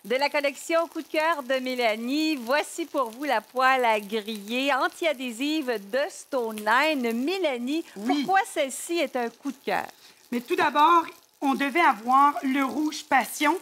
De la collection Coup de cœur de Mélanie, voici pour vous la poêle à griller anti-adhésive de Stone-Line. Mélanie, pourquoi celle-ci est un coup de cœur? Mais tout d'abord, on devait avoir le rouge passion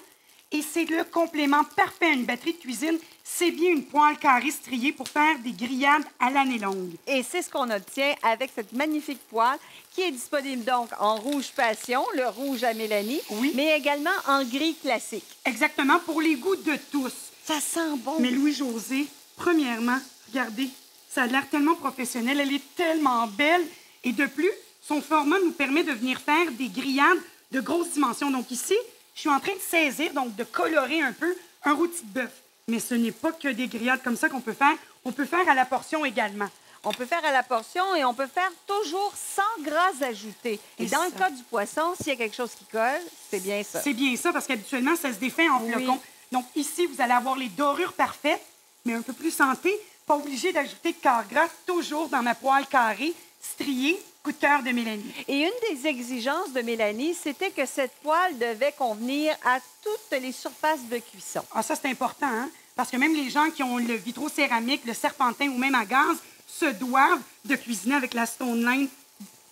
et c'est le complément parfait à une batterie de cuisine. C'est bien une poêle carrée striée pour faire des grillades à l'année longue. Et c'est ce qu'on obtient avec cette magnifique poêle qui est disponible donc en rouge passion, le rouge à Mélanie, mais également en gris classique. Exactement, pour les goûts de tous. Ça sent bon. Mais Louis-José, premièrement, regardez, ça a l'air tellement professionnel, elle est tellement belle. Et de plus, son format nous permet de venir faire des grillades de grosses dimensions. Donc ici, je suis en train de saisir, donc de colorer un peu un rôti de bœuf. Mais ce n'est pas que des grillades comme ça qu'on peut faire. On peut faire à la portion également. On peut faire à la portion et on peut faire toujours sans gras ajoutés. Et dans le cas du poisson, s'il y a quelque chose qui colle, c'est bien ça. C'est bien ça, parce qu'habituellement, ça se défait en flocons. Donc ici, vous allez avoir les dorures parfaites, mais un peu plus santé. Pas obligé d'ajouter de quart gras, toujours dans ma poêle carrée, striée, coup de cœur de Mélanie. Et une des exigences de Mélanie, c'était que cette poêle devait convenir à toutes les surfaces de cuisson. Ah, ça, c'est important, hein? Parce que même les gens qui ont le vitrocéramique, le serpentin ou même à gaz se doivent de cuisiner avec la Stone-Line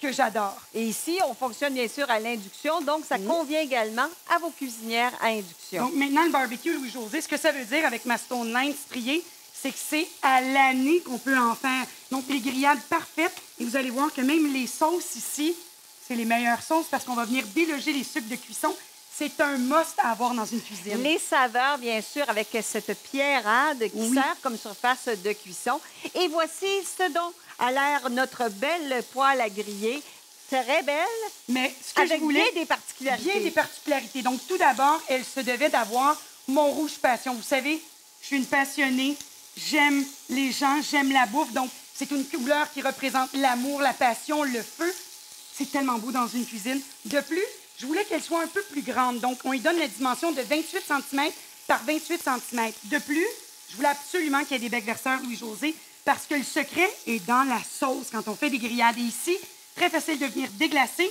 que j'adore. Et ici, on fonctionne bien sûr à l'induction, donc ça convient également à vos cuisinières à induction. Donc maintenant, le barbecue, Louis-José, ce que ça veut dire avec ma Stone-Line striée, c'est que c'est à l'année qu'on peut en faire. Donc les grillades parfaites, et vous allez voir que même les sauces ici, c'est les meilleures sauces parce qu'on va venir déloger les sucres de cuisson. C'est un must à avoir dans une cuisine. Les saveurs, bien sûr, avec cette pierrade qui sert comme surface de cuisson. Et voici ce dont a l'air notre belle poêle à griller. Très belle, mais ce que avec je voulais, bien des particularités. Bien des particularités. Donc, tout d'abord, elle se devait d'avoir mon rouge passion. Vous savez, je suis une passionnée. J'aime les gens, j'aime la bouffe. Donc, c'est une couleur qui représente l'amour, la passion, le feu. C'est tellement beau dans une cuisine. De plus, je voulais qu'elle soit un peu plus grande. Donc, on lui donne la dimension de 28 cm par 28 cm. De plus, je voulais absolument qu'il y ait des becs verseurs, Louis-José, parce que le secret est dans la sauce quand on fait des grillades. Et ici, très facile de venir déglacer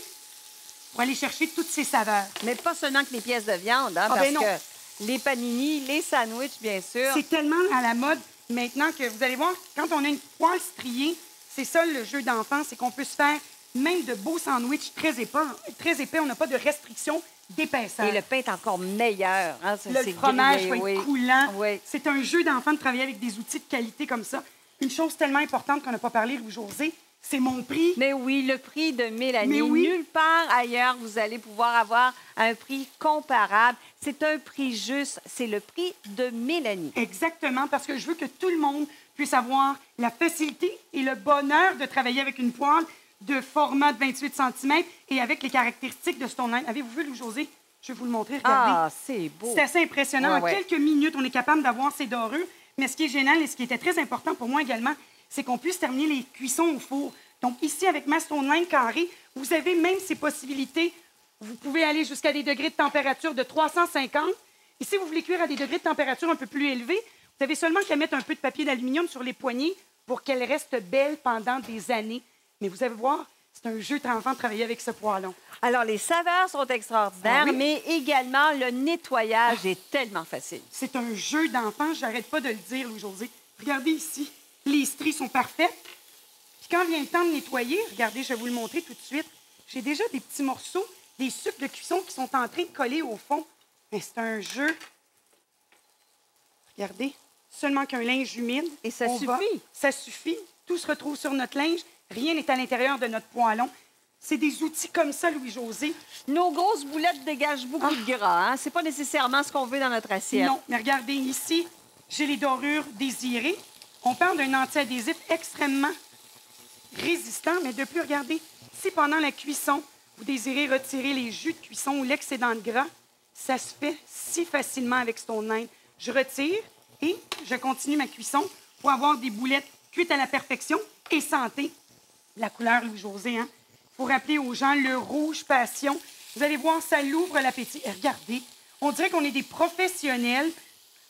pour aller chercher toutes ces saveurs. Mais pas seulement que les pièces de viande, hein, parce que les panini, les sandwichs, bien sûr. C'est tellement à la mode maintenant que vous allez voir, quand on a une poêle striée, c'est ça le jeu d'enfant, c'est qu'on peut se faire même de beaux sandwichs très épais. On n'a pas de restriction d'épaisseur. Et le pain est encore meilleur. Hein? Le fromage va être coulant. Oui. C'est un jeu d'enfant de travailler avec des outils de qualité comme ça. Une chose tellement importante qu'on n'a pas parlé, Louis-José, c'est mon prix. Mais oui, le prix de Mélanie. Mais Nulle part ailleurs, vous allez pouvoir avoir un prix comparable. C'est un prix juste. C'est le prix de Mélanie. Exactement, parce que je veux que tout le monde puisse avoir la facilité et le bonheur de travailler avec une poêle de format de 28 cm et avec les caractéristiques de Stone-Line. Avez-vous vu, Louis-José? Je vais vous le montrer. Regardez. Ah, c'est beau. C'est assez impressionnant. En quelques minutes, on est capable d'avoir ces dorures. Mais ce qui est génial et ce qui était très important pour moi également, c'est qu'on puisse terminer les cuissons au four. Donc ici, avec ma Stone-Line carrée, vous avez même ces possibilités. Vous pouvez aller jusqu'à des degrés de température de 350. Et si vous voulez cuire à des degrés de température un peu plus élevés, vous avez seulement qu'à mettre un peu de papier d'aluminium sur les poignées pour qu'elles restent belles pendant des années. Mais vous allez voir, c'est un jeu d'enfant de travailler avec ce poêlon. Alors, les saveurs sont extraordinaires, mais également le nettoyage est tellement facile. C'est un jeu d'enfant, j'arrête pas de le dire, Louis-José. Regardez ici, les stries sont parfaites. Puis quand vient le temps de nettoyer, regardez, je vais vous le montrer tout de suite. J'ai déjà des petits morceaux, des sucres de cuisson qui sont en train de coller au fond. Mais c'est un jeu. Regardez, seulement qu'un linge humide. Et ça suffit. Ça suffit. Tout se retrouve sur notre linge. Rien n'est à l'intérieur de notre poêlon. C'est des outils comme ça, Louis-José. Nos grosses boulettes dégagent beaucoup de gras. Hein? C'est pas nécessairement ce qu'on veut dans notre assiette. Non, mais regardez ici, j'ai les dorures désirées. On parle d'un anti-adhésif extrêmement résistant, mais de plus, regardez, si pendant la cuisson, vous désirez retirer les jus de cuisson ou l'excédent de gras, ça se fait si facilement avec Stone-Line. Je retire et je continue ma cuisson pour avoir des boulettes cuites à la perfection et santé. La couleur, Louis-José, hein? Il faut rappeler aux gens le rouge passion. Vous allez voir, ça l'ouvre l'appétit. Et regardez, on dirait qu'on est des professionnels.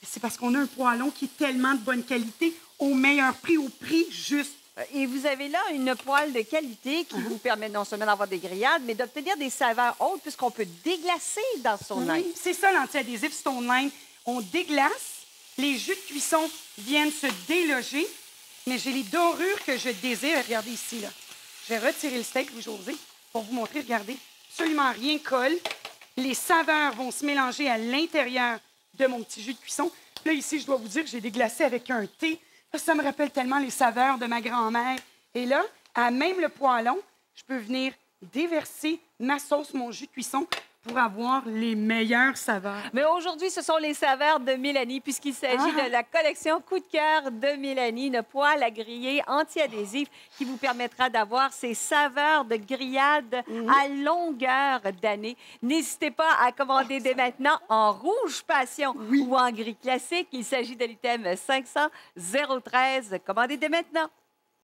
C'est parce qu'on a un poêlon qui est tellement de bonne qualité, au meilleur prix, au prix juste. Et vous avez là une poêle de qualité qui vous permet non seulement d'avoir des grillades, mais d'obtenir des saveurs hautes puisqu'on peut déglacer dans Stone-Line. Oui, c'est ça l'anti-adhésif Stone-Line. on déglace, les jus de cuisson viennent se déloger, mais j'ai les dorures que je désire. Regardez ici, là. Je vais retirer le steak, Louis-José, pour vous montrer. Regardez, absolument rien colle. Les saveurs vont se mélanger à l'intérieur de mon petit jus de cuisson. Là, ici, je dois vous dire que j'ai déglacé avec un thé. Ça me rappelle tellement les saveurs de ma grand-mère. Et là, à même le poêlon, je peux venir déverser ma sauce, mon jus de cuisson, pour avoir les meilleures saveurs. Mais aujourd'hui, ce sont les saveurs de Mélanie, puisqu'il s'agit de la collection Coup de cœur de Mélanie, une poêle à griller anti-adhésif qui vous permettra d'avoir ces saveurs de grillade à longueur d'année. N'hésitez pas à commander dès maintenant en rouge passion ou en gris classique. Il s'agit de l'item 500 013. Commandez dès maintenant.